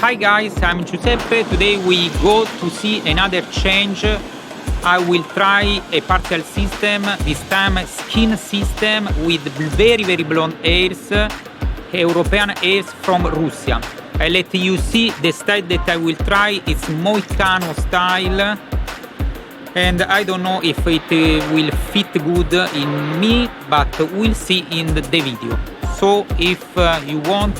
Hi guys, I'm Giuseppe. Today we go to see another change. I will try a partial system, this time skin system with very blonde hairs, European hairs from Russia. I let you see the style that I will try. It's moicano style, and I don't know if it will fit good in me, but we'll see in the video. So if you want,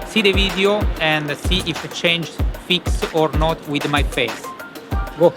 see the video and see if the change fits or not with my face. Go!